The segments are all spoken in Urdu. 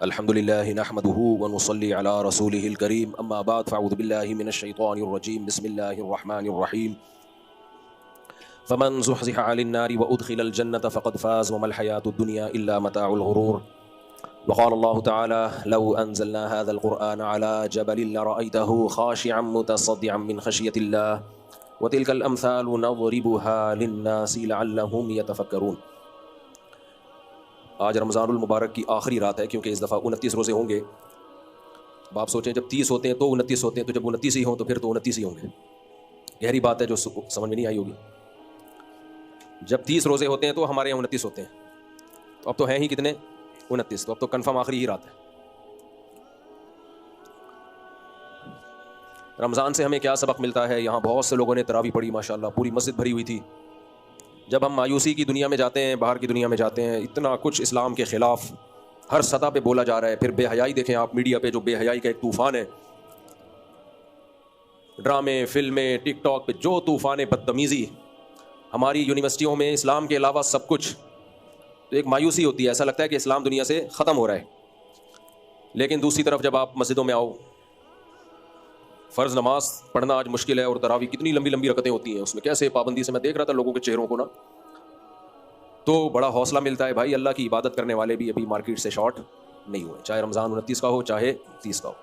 الحمد لله نحمده ونصلي على رسوله الكريم اما بعد فاعوذ بالله من الشيطان الرجيم بسم الله الرحمن الرحيم فمن زحزح عن النار وادخل الجنة فقد فاز وما الحياة الدنيا الا متاع الغرور وقال الله تعالى لو انزلنا هذا القرآن على جبل لرأيته خاشعا متصدعا من خشية الله وتلك الامثال نضربها للناس لعلهم يتفكرون۔ آج رمضان المبارک کی آخری رات ہے، کیونکہ اس دفعہ 29 روزے ہوں گے۔ اب آپ سوچیں جب 30 ہوتے ہیں تو 29 ہوتے ہیں، تو جب 29 ہی ہوں تو پھر تو 29 ہی ہوں گے۔ گہری بات ہے جو سمجھ میں نہیں آئی ہوگی۔ جب 30 روزے ہوتے ہیں تو ہمارے یہاں 29 ہوتے ہیں، تو اب تو ہیں ہی کتنے؟ 29، تو اب تو کنفرم آخری ہی رات ہے۔ رمضان سے ہمیں کیا سبق ملتا ہے؟ یہاں بہت سے لوگوں نے تراویح پڑھی، ماشاءاللہ پوری مسجد بھری ہوئی تھی۔ جب ہم مایوسی کی دنیا میں جاتے ہیں، باہر کی دنیا میں جاتے ہیں، اتنا کچھ اسلام کے خلاف ہر سطح پہ بولا جا رہا ہے، پھر بے حیائی دیکھیں آپ میڈیا پہ، جو بے حیائی کا ایک طوفان ہے، ڈرامے، فلمیں، ٹک ٹاک پہ جو طوفان بدتمیزی، ہماری یونیورسٹیوں میں اسلام کے علاوہ سب کچھ، تو ایک مایوسی ہوتی ہے، ایسا لگتا ہے کہ اسلام دنیا سے ختم ہو رہا ہے۔ لیکن دوسری طرف جب آپ مسجدوں میں آؤ، فرض نماز پڑھنا آج مشکل ہے، اور تراویح کتنی لمبی لمبی رکعتیں ہوتی ہیں، اس میں کیسے پابندی سے، میں دیکھ رہا تھا لوگوں کے چہروں کو نا، تو بڑا حوصلہ ملتا ہے بھائی، اللہ کی عبادت کرنے والے بھی ابھی مارکیٹ سے شارٹ نہیں ہوئے، چاہے رمضان 29 کا ہو چاہے 30 کا ہو،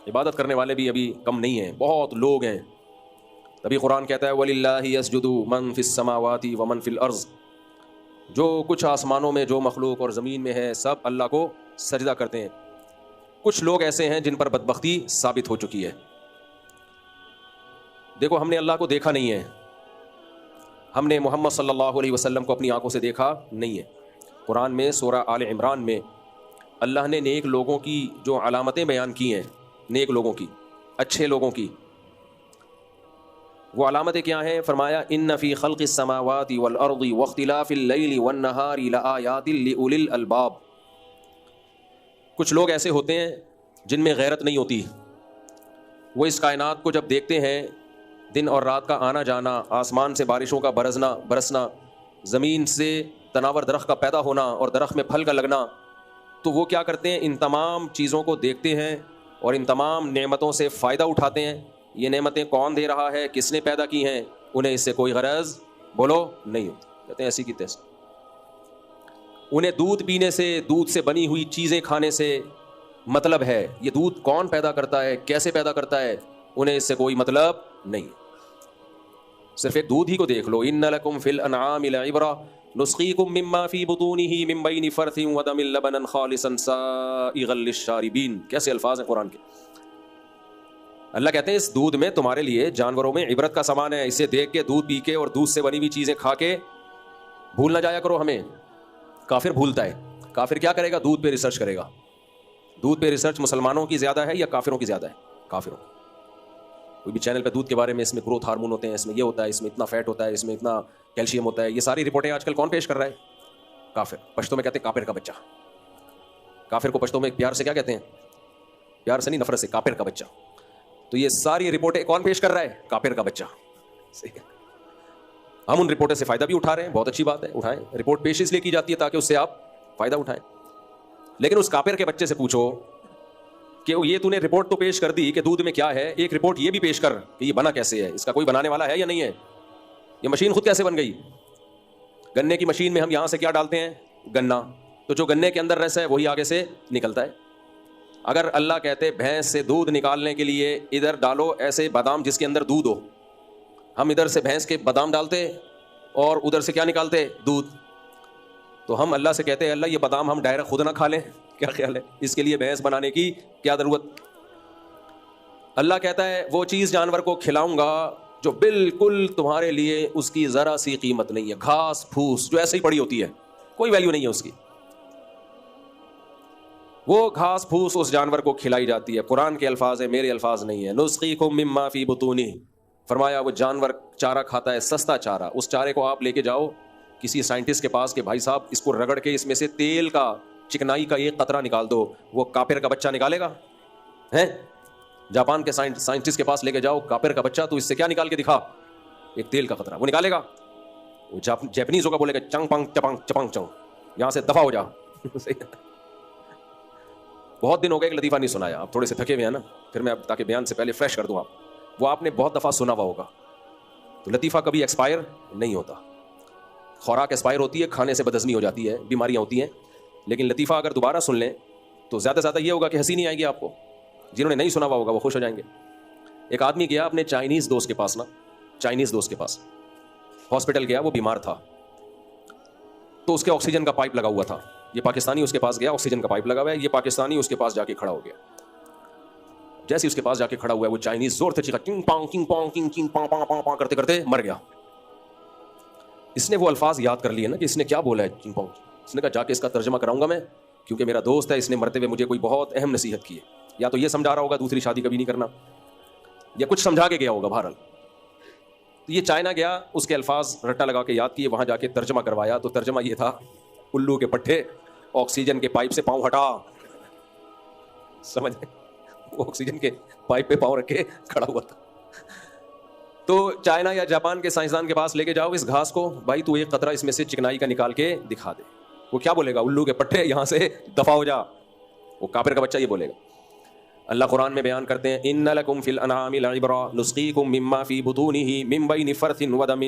عبادت کرنے والے بھی ابھی کم نہیں ہیں، بہت لوگ ہیں۔ تبھی قرآن کہتا ہے وَلِلَّهِ يَسْجُدُ مَن فِي السَّمَاوَاتِ وَمَن فِي الْأَرْضِ، جو کچھ آسمانوں میں، جو مخلوق اور زمین میں ہے، سب اللہ کو سجدہ کرتے ہیں۔ کچھ لوگ ایسے ہیں جن پر بدبختی ثابت ہو چکی ہے۔ دیکھو ہم نے اللہ کو دیکھا نہیں ہے، ہم نے محمد صلی اللہ علیہ وسلم کو اپنی آنکھوں سے دیکھا نہیں ہے۔ قرآن میں سورہ آل عمران میں اللہ نے نیک لوگوں کی جو علامتیں بیان کی ہیں، نیک لوگوں کی، اچھے لوگوں کی، وہ علامتیں کیا ہیں؟ فرمایا ان فی خلق السماوات والارض واختلاف اللیل والنہار لآیات لأولی الالباب۔ کچھ لوگ ایسے ہوتے ہیں جن میں غیرت نہیں ہوتی، وہ اس کائنات کو جب دیکھتے ہیں، دن اور رات کا آنا جانا، آسمان سے بارشوں کا برسنا، زمین سے تناور درخت کا پیدا ہونا اور درخت میں پھل کا لگنا، تو وہ کیا کرتے ہیں؟ ان تمام چیزوں کو دیکھتے ہیں اور ان تمام نعمتوں سے فائدہ اٹھاتے ہیں۔ یہ نعمتیں کون دے رہا ہے، کس نے پیدا کی ہیں، انہیں اس سے کوئی غرض بولو نہیں ہوتی، کہتے ہیں ایسی کی تیسی۔ انہیں دودھ پینے سے، دودھ سے بنی ہوئی چیزیں کھانے سے مطلب ہے، یہ دودھ کون پیدا کرتا ہے، کیسے پیدا کرتا ہے، انہیں اس سے کوئی مطلب نہیں۔ صرف ایک دودھ ہی کو دیکھ لو، ان لکم فی الانعام لعبرہ نسقیکم مما فی بطونہ من بین فرث ودم لبنا خالصا سائغا للشاربین، کیسے الفاظ ہیں قرآن کے۔ اللہ کہتے ہیں اس دودھ میں تمہارے لیے، جانوروں میں عبرت کا سامان ہے، اسے دیکھ کے، دودھ پی کے اور دودھ سے بنی ہوئی چیزیں کھا کے بھول نہ جایا کرو ہمیں۔ کافر بھولتا ہے، کافر کیا کرے گا؟ دودھ پہ ریسرچ کرے گا۔ دودھ پہ ریسرچ مسلمانوں کی زیادہ ہے یا کافروں کی زیادہ ہے؟ کافروں۔ کوئی بھی چینل پہ دودھ کے بارے میں، اس میں گروتھ ہارمون ہوتے ہیں، اس میں یہ ہوتا ہے، اس میں اتنا فیٹ ہوتا ہے، اس میں اتنا کیلشیم ہوتا ہے، یہ ساری رپورٹیں آج کل کون پیش کر رہا ہے؟ کافر۔ پشتوں میں کہتے ہیں کافر کا بچہ۔ کافر کو پشتوں میں پیار سے کیا کہتے ہیں؟ پیار سے نہیں، نفرت سے، کافر کا بچہ۔ تو یہ ساری رپورٹیں کون پیش کر رہا ہے؟ کافر کا بچہ۔ ہم ان رپورٹوں سے فائدہ بھی اٹھا رہے ہیں، بہت اچھی بات ہے، اٹھائیں۔ رپورٹ پیش اس لیے کی جاتی ہے تاکہ اس سے آپ فائدہ اٹھائیں، لیکن اس کافر کے بچے سے پوچھو کہ یہ تو نے رپورٹ تو پیش کر دی کہ دودھ میں کیا ہے، ایک رپورٹ یہ بھی پیش کر کہ یہ بنا کیسے ہے، اس کا کوئی بنانے والا ہے یا نہیں ہے، یہ مشین خود کیسے بن گئی۔ گنے کی مشین میں ہم یہاں سے کیا ڈالتے ہیں؟ گنا، تو جو گنے کے اندر رہتا ہے وہی آگے سے نکلتا ہے۔ اگر اللہ کہتے بھینس سے دودھ نکالنے کے لیے ادھر ڈالو ایسے بادام جس کے اندر دودھ ہو، ہم ادھر سے بھینس کے بادام ڈالتے اور ادھر سے کیا نکالتے؟ دودھ۔ تو ہم اللہ سے کہتے ہیں اللہ یہ بادام ہم ڈائریکٹ خود نہ کھا لیں، کیا خیال ہے؟ اس کے لیے بھینس بنانے کی کیا ضرورت؟ اللہ کہتا ہے وہ چیز جانور کو کھلاؤں گا جو بالکل تمہارے لیے اس کی ذرا سی قیمت نہیں ہے، گھاس پھوس جو ایسے ہی پڑی ہوتی ہے، کوئی ویلیو نہیں ہے اس کی، وہ گھاس پھوس اس جانور کو کھلائی جاتی ہے۔ قرآن کے الفاظ ہیں، میرے الفاظ نہیں ہیں۔ نسقیکم مما فی بطونہ، فرمایا وہ جانور چارہ کھاتا ہے، سستا چارہ، اس چارے کو آپ لے کے جاؤ کسی سائنٹسٹ کے پاس کہ بھائی صاحب اس کو رگڑ کے اس میں سے تیل کا، چکنائی کا ایک قطرہ نکال دو، وہ کافر کا بچہ نکالے گا؟ ہیں جاپان کے سائنٹسٹ کے پاس لے کے جاؤ کافر کا بچہ، تو اس سے کیا نکال کے دکھا؟ ایک تیل کا قطرہ، وہ نکالے گا؟ وہ جیپنیز ہوگا، بولے گا چنگ پنگ چپنگ چپنگ چنگ، یہاں سے دفع ہو جا۔ بہت دن ہو گئے ایک لطیفہ نہیں سنایا. آپ تھوڑے سے تھکے ہوئے ہیں نا, پھر میں اب تاکہ بیان سے پہلے فریش کر دوں آپ. وہ آپ نے بہت دفعہ سنا ہوا ہوگا. تو لطیفہ کبھی ایکسپائر نہیں ہوتا. خوراک ایکسپائر ہوتی ہے, کھانے سے بدہضمی ہو جاتی ہے, بیماریاں ہوتی ہیں, لیکن لطیفہ اگر دوبارہ سن لیں تو زیادہ سے زیادہ یہ ہوگا کہ ہنسی نہیں آئے گی آپ کو. جنہوں نے نہیں سنا ہوا ہوگا وہ خوش ہو جائیں گے. ایک آدمی گیا اپنے چائنیز دوست کے پاس ہاسپٹل گیا, وہ بیمار تھا. تو اس کے آکسیجن کا پائپ لگا ہوا تھا. یہ پاکستانی اس کے پاس گیا, آکسیجن کا پائپ لگا ہوا ہے. یہ پاکستانی اس کے پاس جا کے کھڑا ہو گیا. جیسے اس کے پاس جا کے کھڑا ہوا ہے, وہ چائنیز زور سے چیخا, کنگ پانگ کنگ پانگ کنگ کنگ پانگ پانگ پانگ پانگ کرتے کرتے مر گیا. اس نے وہ الفاظ یاد کر لیے نا کہ اس نے کیا بولا ہے, کنگ پانگ. اس نے کہا جا کے اس کا ترجمہ کراؤں گا میں, کیونکہ میرا دوست ہے, اس نے مرتے ہوئے مجھے کوئی بہت اہم نصیحت کی ہے. یا تو یہ سمجھا رہا ہوگا دوسری شادی کبھی نہیں کرنا, یا کچھ سمجھا کے گیا ہوگا. بہرحال تو یہ چائنا گیا, اس کے الفاظ رٹا لگا کے یاد کیے, وہاں جا کے ترجمہ کروایا. تو ترجمہ یہ تھا, الو کے پٹھے, آکسیجن کے پائپ سے پاؤں ہٹا. سمجھ وہ آکسیجن کے پائپ پہ پاؤں رکھے کھڑا ہوا تھا. تو چائنا یا جاپان کے سائنسدان کے پاس لے کے جاؤ اس گھاس کو, بھائی تو ایک قطرہ اس میں سے چکنائی کا نکال کے دکھا دے. وہ کیا بولے گا, الو کے پٹھے یہاں سے دفع ہو جا. وہ کافر کا بچہ یہ بولے گا. اللہ قرآن میں بیان کرتے ہیں, ان لکم فی الانعام لعبرا نسقیکم مما فی بطونہ من بین فرث ودم.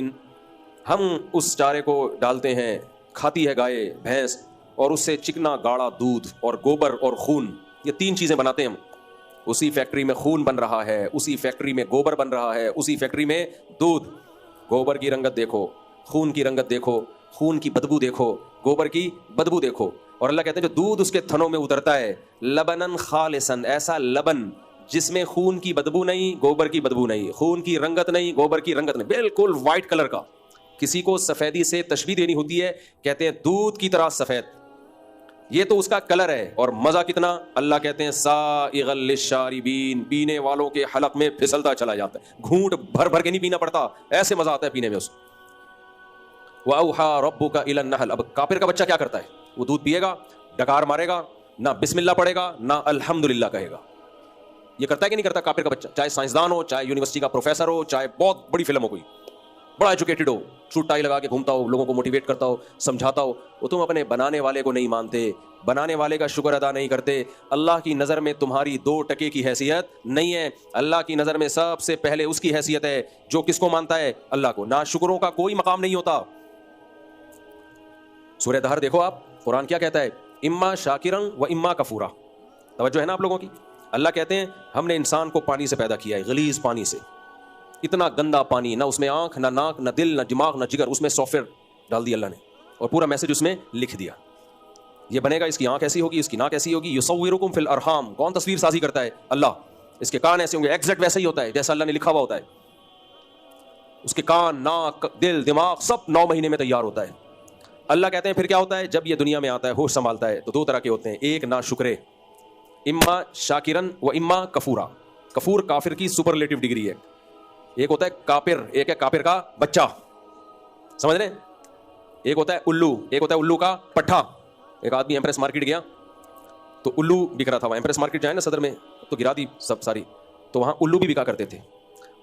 ہم اس چارے کو ڈالتے ہیں, کھاتی ہے گائے بھینس, اور اس سے چکنا گاڑا دودھ اور گوبر اور خون, یہ تین چیزیں بناتے ہیں ہم. اسی فیکٹری میں خون بن رہا ہے, اسی فیکٹری میں گوبر بن رہا ہے, اسی فیکٹری میں دودھ. گوبر کی رنگت دیکھو, خون کی رنگت دیکھو, خون کی بدبو دیکھو, گوبر کی بدبو دیکھو. اور اللہ کہتے ہیں جو دودھ اس کے تھنوں میں اترتا ہے, لبنن خالصن, ایسا لبن جس میں خون کی بدبو نہیں, گوبر کی بدبو نہیں, خون کی رنگت نہیں, گوبر کی رنگت نہیں, بالکل وائٹ کلر کا. کسی کو سفیدی سے تشبیہ دینی ہوتی ہے, کہتے ہیں دودھ کی طرح سفید. یہ تو اس کا کلر ہے, اور مزہ کتنا. اللہ کہتے ہیں سائغ للشاربین, پینے والوں کے حلق میں پھسلتا چلا جاتا ہے, گھونٹ بھر بھر کے نہیں پینا پڑتا, ایسے مزہ آتا ہے پینے میں اس. وَأَوْحَىٰ رَبُّكَ إِلَى النَّحْلِ. اب کافر کا بچہ کیا کرتا ہے, وہ دودھ پیے گا, ڈکار مارے گا, نہ بسم اللہ پڑھے گا, نہ الحمدللہ کہے گا. یہ کرتا ہے کہ نہیں کرتا کافر کا بچہ, چاہے سائنسدان ہو, چاہے یونیورسٹی کا پروفیسر ہو, چاہے بہت بڑی فلم ہو, کوئی بڑا ایجوکیٹڈ ہو, سوٹ ٹائی لگا کے گھومتا ہو, لوگوں کو موٹیویٹ کرتا ہو, سمجھاتا ہو. وہ تم اپنے بنانے والے کو نہیں مانتے, بنانے والے کا شکر ادا نہیں کرتے. اللہ کی نظر میں تمہاری 2% کی حیثیت نہیں ہے. اللہ کی نظر میں سب سے پہلے اس کی حیثیت ہے جو کس کو مانتا ہے, اللہ کو. نا شکروں کا کوئی مقام نہیں ہوتا. سورہ دہر دیکھو آپ, قرآن کیا کہتا ہے, اما شاکرن و اما کفورا. توجہ ہے نا آپ لوگوں کی. اللہ کہتے ہیں ہم نے انسان کو پانی سے پیدا کیا ہے, غلیظ پانی سے, اتنا گندا پانی, نہ اس میں آنکھ, نہ ناک, نہ دل, نہ دماغ, نہ جگر. اس میں سافٹ ویئر ڈال دیا اللہ نے, اور پورا میسج اس میں لکھ دیا. یہ بنے گا, اس کی آنکھ ایسی ہوگی, اس کی ناک ایسی ہوگی. یصورکم فی الارحام, کون تصویر سازی کرتا ہے, اللہ. اس کے کان ایسے ہوں گے, ایگزیکٹ ویسا ہی ہوتا ہے جیسا اللہ نے لکھا ہوا ہوتا ہے. اس کے کان, ناک, دل, دماغ سب 9 مہینے میں تیار ہوتا ہے. اللہ کہتے ہیں پھر کیا ہوتا ہے, جب یہ دنیا میں آتا ہے, ہوش سنبھالتا ہے, تو 2 طرح کے ہوتے ہیں. ایک نا شکرے, اما شاکرن و اما کفورا. کفور کافر کی سپرلیٹو ڈگری ہے. ایک ہوتا ہے کافر, ایک ہے کافر کا بچہ, سمجھ رہے ہیں. ایک ہوتا ہے الو, ایک ہوتا ہے الو کا پٹھا. ایک آدمی ایمپریس مارکیٹ گیا تو الو بک رہا تھا. وہاں ایمپریس مارکیٹ جائے نا صدر میں, تو گرا دی سب ساری, تو وہاں الو بھی بکا کرتے تھے.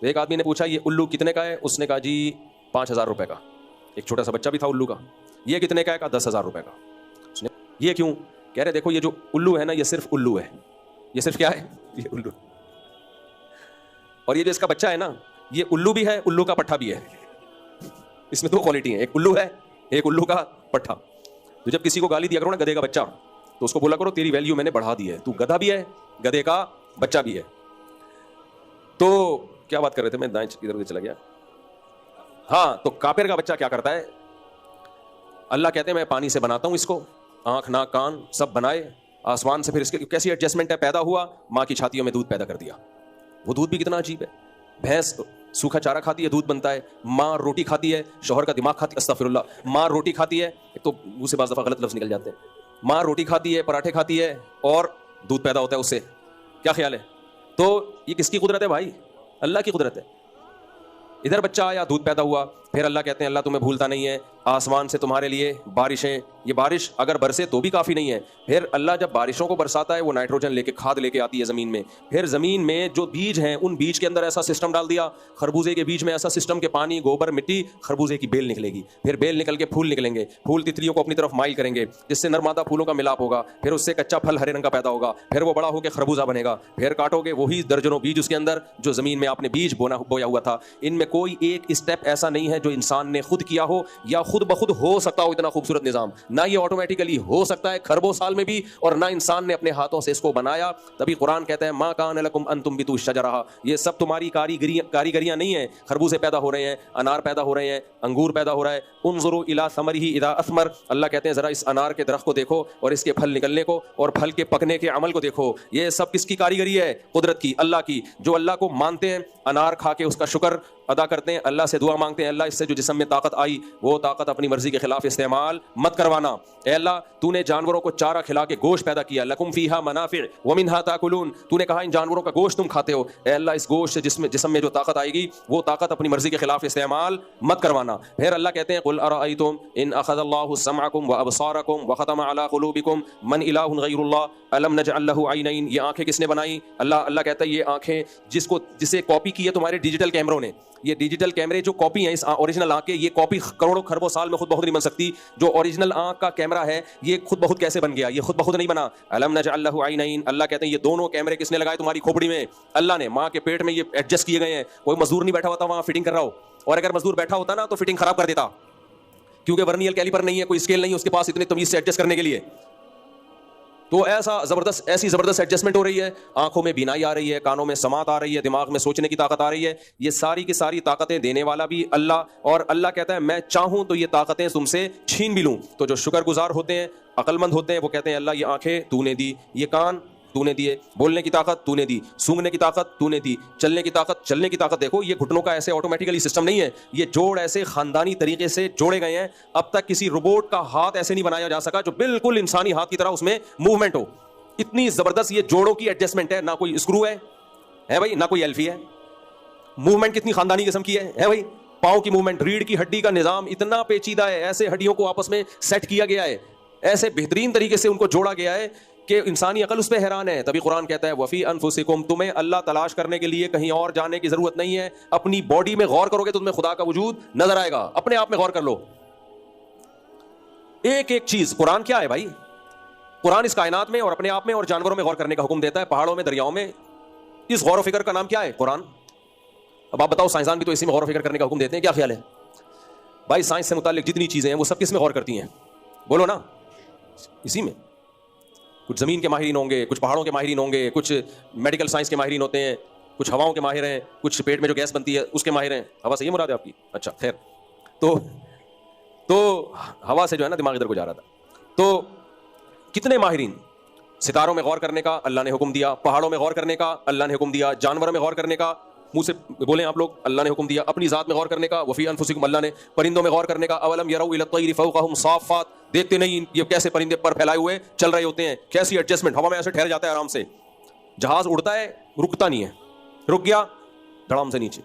تو ایک آدمی نے پوچھا یہ الو کتنے کا ہے, اس نے کہا جی 5,000 روپے کا. ایک چھوٹا سا بچہ بھی تھا الو کا. یہ کتنے کا ہے, کہا 10,000 روپے کا. اس نے یہ کیوں, کہہ رہے دیکھو یہ جو الو ہے نا, یہ صرف الو ہے. یہ صرف کیا ہے, یہ الو. اور یہ جو اس کا بچہ ہے نا, یہ الو بھی ہے, الو کا پٹھا بھی ہے. اس میں 2 کوالٹی ہیں, ایک الو ہے, ایک الو کا پٹھا. تو جب کسی کو گالی دیا کرو نا گدھے کا بچہ, تو اس کو بولا کرو تیری ویلیو میں نے بڑھا دی ہے, تو گدھا بھی ہے, گدھے کا بچہ بھی ہے. تو کیا بات کر رہے تھے, میں دائیں ادھر ادھر چلا گیا. ہاں, تو کافر کا بچہ کیا کرتا ہے, اللہ کہتے ہیں میں پانی سے بناتا ہوں اس کو, آنکھ ناک کان سب بنائے, آسمان سے پھر اس کی کیسی ایڈجسٹمنٹ ہے, پیدا ہوا, ماں کی چھاتیوں میں دودھ پیدا کر دیا. وہ دودھ بھی کتنا عجیب ہے. بھینس سوکھا چارہ کھاتی ہے, دودھ بنتا ہے. ماں روٹی کھاتی ہے, شوہر کا دماغ کھاتی ہے, استغفر اللہ. ماں روٹی کھاتی ہے, ایک تو منہ سے بعض دفعہ غلط لفظ نکل جاتے ہیں. ماں روٹی کھاتی ہے, پراٹھے کھاتی ہے, اور دودھ پیدا ہوتا ہے اس سے. کیا خیال ہے؟ تو یہ کس کی قدرت ہے بھائی, اللہ کی قدرت ہے. ادھر بچہ آیا, دودھ پیدا ہوا, پھر اللہ کہتے ہیں اللہ تمہیں بھولتا نہیں ہے, آسمان سے تمہارے لیے بارشیں. یہ بارش اگر برسے تو بھی کافی نہیں ہے. پھر اللہ جب بارشوں کو برساتا ہے وہ نائٹروجن لے کے کھاد لے کے آتی ہے زمین میں. پھر زمین میں جو بیج ہیں ان بیج کے اندر ایسا سسٹم ڈال دیا, خربوزے کے بیج میں ایسا سسٹم کہ پانی, گوبر, مٹی, خربوزے کی بیل نکلے گی. پھر بیل نکل کے پھول نکلیں گے, پھول تتلیوں کو اپنی طرف مائل کریں گے جس سے نرمادہ پھولوں کا ملاپ ہوگا. پھر اس سے کچا پھل ہرے رنگ کا پیدا ہوگا. پھر وہ بڑا ہو کے خربوزہ بنے گا. پھر کاٹو گے وہی درجنوں بیج اس کے اندر جو زمین میں آپ نے بیج بویا ہوا تھا. ان میں کوئی ایک اسٹیپ ایسا نہیں ہے جو انسان نے خود کیا ہو یا خود بخود ہو سکتا ہو. اتنا خوبصورت نظام نہ یہ آٹومیٹیکلی ہو سکتا ہے کھربوں سال میں بھی, اور نہ انسان نے اپنے ہاتھوں سے اس کو بنایا. تبھی قرآن کہتا ہے ما کان لکم ان تنبتوا الشجرہ, یہ سب تمہاری کاریگریاں نہیں ہیں. خربوزے پیدا ہو رہے ہیں, انار پیدا ہو رہے ہیں, انگور پیدا ہو رہا ہے. انظروا الی ثمرہ اذا اثمر, اللہ کہتے ہیں ذرا اس انار کے درخت کو دیکھو اور اس کے پھل نکلنے کو اور پھل کے پکنے کے عمل کو دیکھو. یہ سب کس کی کاریگری ہے؟ قدرت کی, اللہ کی. جو اللہ کو مانتے ہیں انار کھا کے اس کا شکر ادا کرتے ہیں, اللہ سے دعا مانگتے ہیں اللہ اس سے جو جسم میں طاقت آئی وہ طاقت اپنی مرضی کے خلاف استعمال مت کروانا. اے اللہ تو نے جانوروں کو چارہ کھلا کے گوشت پیدا کیا, لکم فیہا منافع ومنہا تاکلون, تو نے کہا ان جانوروں کا گوشت تم کھاتے ہو. اے اللہ اس گوشت سے جسم میں جو طاقت آئے گی وہ طاقت اپنی مرضی کے خلاف استعمال مت کروانا. پھر اللہ کہتے ہیں قل ارأیتم ان اخذ اللہ سمعکم وابصارکم وختم علی قلوبکم من الہ غیر اللہ الم نجعل لہ عینین, یہ آنکھیں کس نے بنائی؟ اللہ کہتا ہے یہ آنکھیں جسے کاپی کی ہے تمہارے ڈیجیٹل کیمروں نے. یہ ڈیجیٹل کیمرے جو کاپی ہیں اس اوریجنل آنکھ کے, یہ کاپی کروڑوں خربوں سال میں خود بخود نہیں بن سکتی. جو اوریجنل آنکھ کا کیمرہ ہے یہ خود بخود کیسے بن گیا؟ یہ خود بخود نہیں بنا. الم نجعل لہ عینین, اللہ کہتے ہیں یہ دونوں کیمرے کس نے لگائے تمہاری کھوپڑی میں؟ اللہ نے. ماں کے پیٹ میں یہ ایڈجسٹ کیے گئے ہیں, کوئی مزدور نہیں بیٹھا ہوتا وہاں فٹنگ کر رہا ہو, اور اگر مزدور بیٹھا ہوتا نا تو فٹنگ خراب کر دیتا, کیونکہ ورنیل کیلیپر نہیں ہے, کوئی اسکیل نہیں ہے اس کے پاس اتنے تمیز سے ایڈجسٹ کرنے کے لیے. تو ایسی زبردست ایڈجسٹمنٹ ہو رہی ہے. آنکھوں میں بینائی آ رہی ہے, کانوں میں سماعت آ رہی ہے, دماغ میں سوچنے کی طاقت آ رہی ہے. یہ ساری کی ساری طاقتیں دینے والا بھی اللہ, اور اللہ کہتا ہے میں چاہوں تو یہ طاقتیں تم سے چھین بھی لوں. تو جو شکر گزار ہوتے ہیں, عقل مند ہوتے ہیں, وہ کہتے ہیں اللہ یہ آنکھیں تو نے دی, یہ کان تو نے دیے, بولنے کی طاقت تو نے دی, سونگنے کی طاقت تو نے دی, چلنے کی طاقت دیکھو یہ گھٹنوں کا ایسے آٹومیٹیکلی سسٹم نہیں ہے, یہ جوڑ ایسے خاندانی طریقے سے جوڑے گئے ہیں. اب تک کسی روبوٹ کا ہاتھ ایسے نہیں بنایا جا سکا جو بالکل انسانی ہاتھ کی طرح اس میں موومنٹ ہو. اتنی زبردست یہ جوڑوں کی ایڈجسٹمنٹ ہے, نہ کوئی اسکرو ہے بھائی, نہ کوئی ایلفی ہے. موومنٹ کتنی خاندانی قسم کی ہے بھائی. پاؤں کی موومنٹ, ریڑھ کی ہڈی کا نظام اتنا پیچیدہ ہے, ایسے ہڈیوں کو آپس میں سیٹ کیا گیا ہے, ایسے بہترین طریقے سے ان کو جوڑا گیا ہے کہ انسانی عقل اس پہ حیران ہے. تبھی قرآن کہتا ہے وفی انفسکم, تمہیں اللہ تلاش کرنے کے لیے کہیں اور جانے کی ضرورت نہیں ہے. اپنی باڈی میں غور کرو گے تو تمہیں خدا کا وجود نظر آئے گا. اپنے آپ میں غور کر لو, ایک ایک چیز. قرآن کیا ہے بھائی؟ قرآن اس کائنات میں اور اپنے آپ میں اور جانوروں میں غور کرنے کا حکم دیتا ہے, پہاڑوں میں, دریاؤں میں. اس غور و فکر کا نام کیا ہے؟ قرآن. اب آپ بتاؤ, سائنسدان بھی تو اسی میں غور و فکر کرنے کا حکم دیتے ہیں, کیا خیال ہے بھائی؟ سائنس سے متعلق جتنی چیزیں ہیں وہ سب کس میں غور کرتی ہیں؟ بولو نا, اسی میں. کچھ زمین کے ماہرین ہوں گے, کچھ پہاڑوں کے ماہرین ہوں گے, کچھ میڈیکل سائنس کے ماہرین ہوتے ہیں, کچھ ہواؤں کے ماہر ہیں, کچھ پیٹ میں جو گیس بنتی ہے اس کے ماہر ہیں. ہوا سے یہ مراد ہے آپ کی؟ اچھا خیر. تو ہوا سے جو ہے نا دماغ ادھر کو جا رہا تھا. تو کتنے ماہرین. ستاروں میں غور کرنے کا اللہ نے حکم دیا, پہاڑوں میں غور کرنے کا اللہ نے حکم دیا, جانوروں میں غور کرنے کا, منہ سے بولیں آپ لوگ, اللہ نے حکم دیا. اپنی ذات میں غور کرنے کا وفی انفسکم, اللہ نے. پرندوں میں غور کرنے کا اولم یروا الی الطیر فوقہم صافات, دیکھتے نہیں یہ کیسے پرندے پر پھیلائے ہوئے چل رہے ہوتے ہیں, کیسی ایڈجسٹمنٹ, ہوا میں ایسے ٹھہر جاتا ہے آرام سے. جہاز اڑتا ہے رکتا نہیں ہے, رک گیا دھڑام سے نیچے.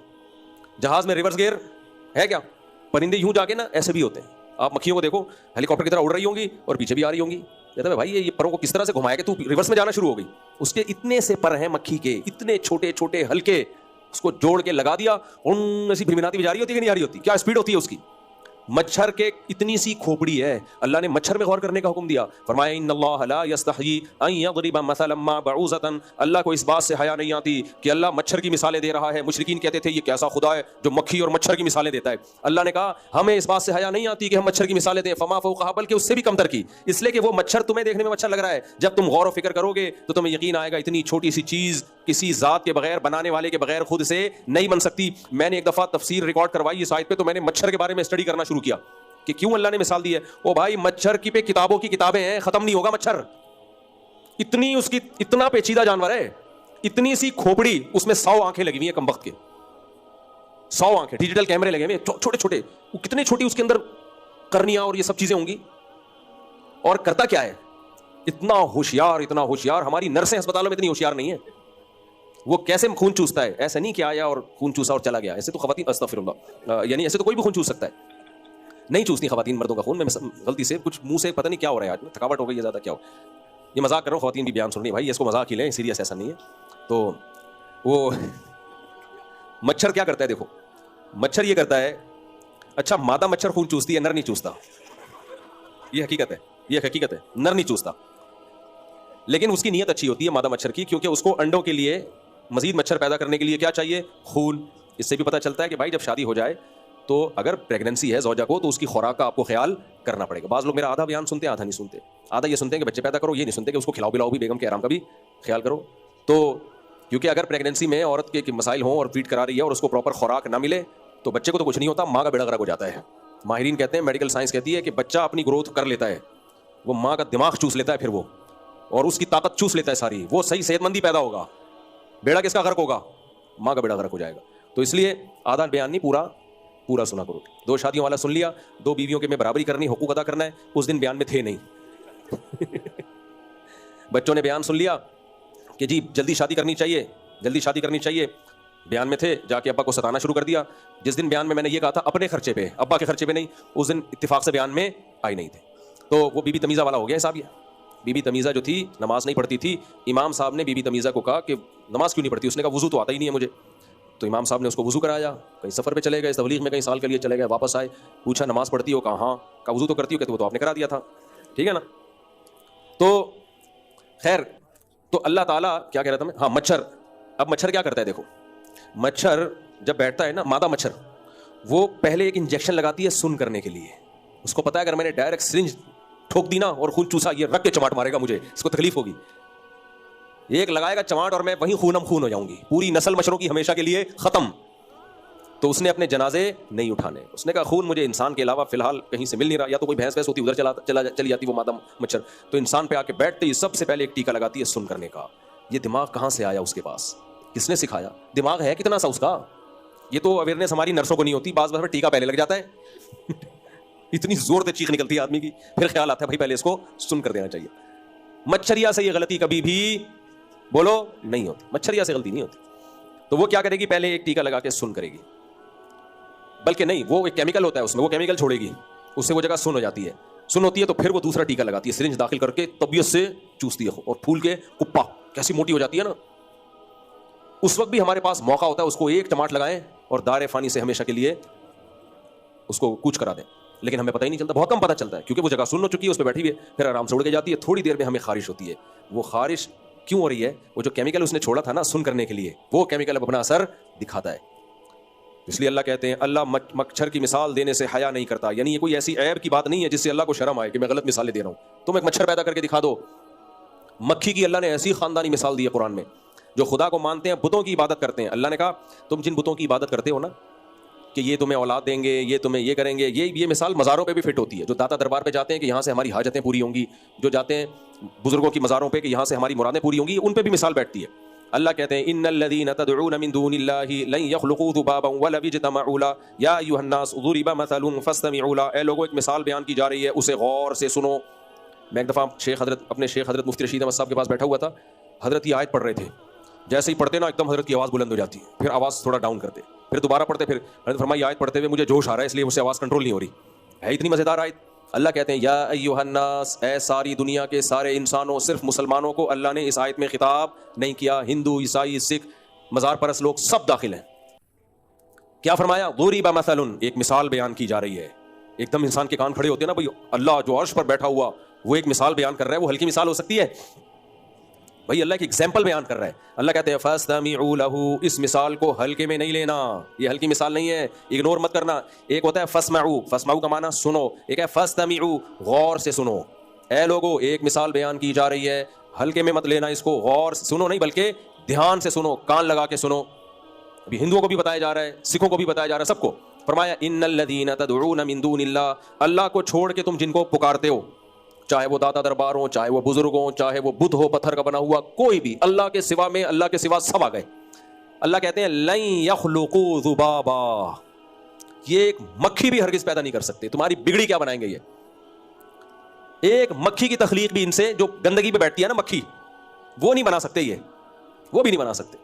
جہاز میں ریورس گیئر ہے کیا؟ پرندے یوں جا کے نا ایسے بھی ہوتے ہیں. آپ مکھیوں کو دیکھو, ہیلی کاپٹر کی طرح اڑ رہی ہوں گی اور پیچھے بھی آ رہی ہوں گی. کہتا ہے بھائی یہ پروں کو کس طرح سے گھمایا کہ تو ریورس میں جانا شروع ہو گئی. اس کے اتنے سے پر ہیں مکھی کے, اتنے چھوٹے چھوٹے ہلکے, اس کو جوڑ کے لگا دیا, ایسی بھنبھناتی بھی جا رہی ہوتی ہے کہ نہیں آ رہی ہوتی؟ کیا اسپیڈ ہوتی ہے اس کی. مچھر کے اتنی سی کھوپڑی ہے, اللہ نے مچھر میں غور کرنے کا حکم دیا. فرمایا ان اللہ لا یستحیی ان یضرب مثلا ما بعوضۃ, اللہ کو اس بات سے حیا نہیں آتی کہ اللہ مچھر کی مثالیں دے رہا ہے. مشرکین کہتے تھے یہ کیسا خدا ہے جو مکھی اور مچھر کی مثالیں دیتا ہے. اللہ نے کہا ہمیں اس بات سے حیا نہیں آتی کہ ہم مچھر کی مثالیں دیں. فما فوقھا, بلکہ اس سے بھی کمتر کی, اس لیے کہ وہ مچھر تمہیں دیکھنے میں مچھر لگ رہا ہے, جب تم غور و فکر کرو گے تو تمہیں یقین آئے گا اتنی چھوٹی سی چیز کسی ذات کے بغیر, بنانے والے کے بغیر خود سے نہیں بن سکتی. میں نے ایک دفعہ تفسیر ریکارڈ کروائی اس آیت پہ, تو میں نے مچھر کے بارے میں اسٹڈی کرنا شروع کیا کہ کیوں اللہ نے مثال دی ہے. او بھائی مچھر کی پہ کتابوں کی کتابیں ہیں, ختم نہیں ہوگا مچھر. اتنی اس کی اتنا پیچیدہ جانور ہے, اتنی سی کھوپڑی, اس میں 100 آنکھیں لگی ہوئی ہیں کم وقت کے, 100 آنکھیں, ڈیجیٹل کیمرے لگے ہوئے ہیں چھوٹے چھوٹے. وہ کتنی چھوٹی اس کے اندر کرنیاں اور یہ سب چیزیں ہوں گی. اور کرتا کیا ہے, اتنا ہوشیار, اتنا ہوشیار. ہماری نرسیں ہسپتالوں میں اتنی ہوشیار نہیں ہیں. وہ کیسے خون چوستا ہے, ایسے نہیں کہ آیا اور خون چوسا اور چلا گیا. ایسے تو خواتین, استغفر اللہ, یعنی ایسے تو کوئی بھی خون چوس سکتا ہے. نہیں چوستی خواتین مردوں کا خون. میں غلطی سے کچھ منہ سے پتہ نہیں کیا ہو رہا ہے آج میں, تھکاوٹ ہو گئی ہے زیادہ, کیا ہو, یہ مذاق کر رہا ہوں, خواتین بھی بیان سن رہی ہیں بھائی, اس کو مذاق ہی لیں, سیریس ایسا نہیں ہے. تو وہ مچھر کیا کرتا ہے دیکھو, مچھر یہ کرتا ہے, اچھا مادہ مچھر خون چوستی ہے, نر نہیں چوستا, یہ حقیقت ہے, یہ حقیقت ہے, نر نہیں چوستا. لیکن اس کی نیت اچھی ہوتی ہے مادہ مچھر کی, کیونکہ اس کو انڈوں کے لیے مزید مچھر پیدا کرنے کے لیے کیا چاہیے, خون. اس سے بھی پتہ چلتا ہے کہ بھائی جب شادی ہو جائے تو اگر پریگننسی ہے زوجہ کو تو اس کی خوراک کا آپ کو خیال کرنا پڑے گا. بعض لوگ میرا آدھا بیان سنتے ہیں, آدھا نہیں سنتے. آدھا یہ سنتے ہیں کہ بچے پیدا کرو, یہ نہیں سنتے کہ اس کو کھلاؤ پلاؤ بھی, بیگم کے آرام کا بھی خیال کرو. تو کیونکہ اگر پریگننسی میں عورت کے مسائل ہوں اور فیڈ کرا رہی ہے اور اس کو پراپر خوراک نہ ملے تو بچے کو تو کچھ نہیں ہوتا, ماں کا بیڑا غرق ہو جاتا ہے. ماہرین کہتے ہیں, میڈیکل سائنس کہتی ہے کہ بچہ اپنی گروتھ کر لیتا ہے, وہ ماں کا دماغ چوس لیتا ہے پھر وہ, اور اس کی طاقت چوس لیتا ہے ساری, وہ صحیح صحت مندی پیدا ہوگا. بیڑا کس کا غرق ہوگا, ماں کا بیڑا غرق ہو جائے گا. تو اس لیے آدھا بیان نہیں, پورا سنا کرو. 2 شادیوں والا سن لیا, 2 بیویوں کے میں برابری کرنی, حقوق ادا کرنا ہے, اس دن بیان میں تھے نہیں. بچوں نے بیان سن لیا کہ جی جلدی شادی کرنی چاہیے, جلدی شادی کرنی چاہیے, بیان میں تھے, جا کے ابا کو ستانا شروع کر دیا. جس دن بیان میں نے یہ کہا تھا اپنے خرچے پہ, ابا کے خرچے پہ نہیں, اس دن اتفاق سے بیان میں آئی نہیں تھے. تو وہ بی بی تمیزہ والا ہو گیا حساب. یہ بی بی تمیزہ جو تھی نماز نہیں پڑھتی تھی. امام صاحب نے بی بی تمیزہ کو کہا کہ نماز کیوں نہیں پڑھتی, اس نے کہا وضو تو آتا ہی نہیں ہے مجھے. تو امام صاحب نے اس کو وضو کرایا, کہیں سفر پہ چلے گئے, تبلیغ میں کہیں سال کے لیے چلے گئے, واپس آئے, پوچھا نماز پڑھتی ہو, کہا ہاں, کہا وضو تو کرتی ہو, کہتے وہ تو آپ نے کرا دیا تھا. ٹھیک ہے نا. تو خیر, تو اللہ تعالیٰ کیا کہہ رہا تھا میں, ہاں مچھر. اب مچھر کیا کرتا ہے دیکھو, مچھر جب بیٹھتا ہے نا, مادہ مچھر, وہ پہلے ایک انجیکشن لگاتی ہے سن کرنے کے لیے. اس کو پتا ہے اگر میں نے ڈائریکٹ سرنج ٹھوک دی نا اور خون چوسا, یہ رکھ کے چماٹ مارے گا مجھے, اس کو تکلیف ہوگی. ایک لگائے گا چماٹ اور میں وہیں خونم خون ہو جاؤں گی, پوری نسل مچھروں کی ہمیشہ کے لیے ختم. تو اس نے اپنے جنازے نہیں اٹھانے. اس نے کہا خون مجھے انسان کے علاوہ فی الحال کہیں سے مل نہیں رہا, یا تو کوئی بھینس ہوتی ادھر چلی جاتی وہ مادہ مچھر, تو انسان پہ آ کے بیٹھتے ہی سب سے پہلے ایک ٹیکا لگاتی ہے سن کرنے کا. یہ دماغ کہاں سے آیا اس کے پاس, کس نے سکھایا, دماغ ہے کتنا سا اس کا. یہ تو اویئرنیس ہماری نرسوں کو نہیں ہوتی, بعض بار ٹیکا پہلے لگ جاتا ہے. اتنی زور سے چیخ نکلتی ہے آدمی کی, پھر خیال آتا ہے بھائی پہلے اس کو سن کر دینا چاہیے. مچھریا سے یہ غلطی کبھی بھی بولو نہیں ہوتی, مچھریا سے غلطی نہیں ہوتی. تو وہ کیا کرے گی, پہلے ایک ٹیکا لگا کے سن کرے گی, بلکہ نہیں, وہ ایک کیمیکل ہوتا ہے اس میں, وہ کیمیکل چھوڑے گی, اس سے وہ جگہ سن ہو جاتی ہے. سن ہوتی ہے تو پھر وہ دوسرا ٹیکا لگاتی ہے, سرنج داخل کر کے طبیعت سے چوستی ہے, اور پھول کے کپا کیسی موٹی ہو جاتی ہے نا. اس وقت بھی ہمارے پاس موقع ہوتا ہے اس کو ایک ٹماٹ لگائیں اور دار فانی سے ہمیشہ کے لیے اس کو کوچ کرا دیں, لیکن ہمیں پتہ ہی نہیں چلتا, بہت کم پتہ چلتا ہے, کیونکہ وہ جگہ سن ہو چکی ہے, اس پہ بیٹھی ہوئی ہے, پھر آرام سے اڑ کے جاتی ہے. تھوڑی دیر میں ہمیں خارش ہوتی ہے. وہ خارش کیوں ہو رہی ہے, وہ جو کیمیکل اس نے چھوڑا تھا نا سن کرنے کے لیے, وہ کیمیکل اب اپنا اثر دکھاتا ہے. اس لیے اللہ کہتے ہیں اللہ مچھر کی مثال دینے سے حیا نہیں کرتا, یعنی یہ کوئی ایسی عیب کی بات نہیں ہے جس سے اللہ کو شرم آئے کہ میں غلط مثالیں دے رہا ہوں. تم ایک مچھر پیدا کر کے دکھا دو. مکھی کی اللہ نے ایسی خاندانی مثال دی ہے قرآن میں, جو خدا کو مانتے ہیں, بتوں کی عبادت کرتے ہیں. اللہ نے کہا تم جن بتوں کی عبادت کرتے ہو نا کہ یہ تمہیں اولاد دیں گے, یہ تمہیں یہ کریں گے, یہ مثال مزاروں پہ بھی فٹ ہوتی ہے. جو داتا دربار پہ جاتے ہیں کہ یہاں سے ہماری حاجتیں پوری ہوں گی, جو جاتے ہیں بزرگوں کی مزاروں پہ کہ یہاں سے ہماری مرادیں پوری ہوں گی, ان پہ بھی مثال بیٹھتی ہے. اللہ کہتے ہیں ان الذین تدعون من دون اللہ لن یخلقوا ذبابا ولو اجتمعوا له یا ایھا الناس ضرب مثل فاستمعوا له. اے لوگوں ایک مثال بیان کی جا رہی ہے, اسے غور سے سنو. میں ایک دفعہ اپنے شیخ حضرت مفتی رشید احمد صاحب کے پاس بیٹھا ہوا تھا. حضرت یہ آیت پڑھ رہے تھے, جیسے ہی پڑھتے نا ایک دم حضرت کی آواز بلند ہو جاتی, پھر آواز تھوڑا ڈاؤن کرتے, پھر دوبارہ پڑھتے, پھر حضرت فرمایا آیت پڑھتے ہوئے مجھے جوش آ رہا ہے اس لیے مجھ سے آواز کنٹرول نہیں ہو رہی ہے. اتنی مزیدار آیت. اللہ کہتے ہیں یا ایھا الناس, اے ساری دنیا کے سارے انسانوں, صرف مسلمانوں کو اللہ نے اس آیت میں خطاب نہیں کیا, ہندو عیسائی سکھ مزار پرست لوگ سب داخل ہیں. کیا فرمایا ضرب مثل, ایک مثال بیان کی جا رہی ہے. ایک دم انسان کے کان کھڑے ہوتے ہیں نا, بھائی اللہ جو عرش پر بیٹھا ہوا وہ ایک مثال بیان کر رہا ہے, وہ ہلکی مثال ہو سکتی ہے بھائی, اللہ کی ایگزامپل بیان کر رہا ہے. اللہ کہتے ہیں فاستمعوا له, اس مثال کو ہلکے میں نہیں لینا, یہ ہلکی مثال نہیں ہے, اگنور مت کرنا. ایک ہوتا ہے فاسمعوا, فاسمعوا کا معنی سنو, ایک ہے فاستمعوا غور سے سنو. اے لوگو ایک مثال بیان کی جا رہی ہے, ہلکے میں مت لینا اس کو, غور سے سنو نہیں بلکہ دھیان سے سنو, کان لگا کے سنو. ابھی ہندوؤں کو بھی بتایا جا رہا ہے, سکھوں کو بھی بتایا جا رہا ہے, سب کو. فرمایا ان الذین تدعون من دون اللہ, اللہ کو چھوڑ کے تم جن کو پکارتے ہو, چاہے وہ داتا دربار ہوں, چاہے وہ بزرگ ہوں, چاہے وہ بدھ ہو پتھر کا بنا ہوا, کوئی بھی, اللہ کے سوا میں, اللہ کے سوا سب آ گئے. اللہ کہتے ہیں لن یخلقوا ذبابا, یہ ایک مکھی بھی ہرگز پیدا نہیں کر سکتے. تمہاری بگڑی کیا بنائیں گے یہ, ایک مکھی کی تخلیق بھی ان سے, جو گندگی پہ بیٹھتی ہے نا مکھی, وہ نہیں بنا سکتے, یہ وہ بھی نہیں بنا سکتے.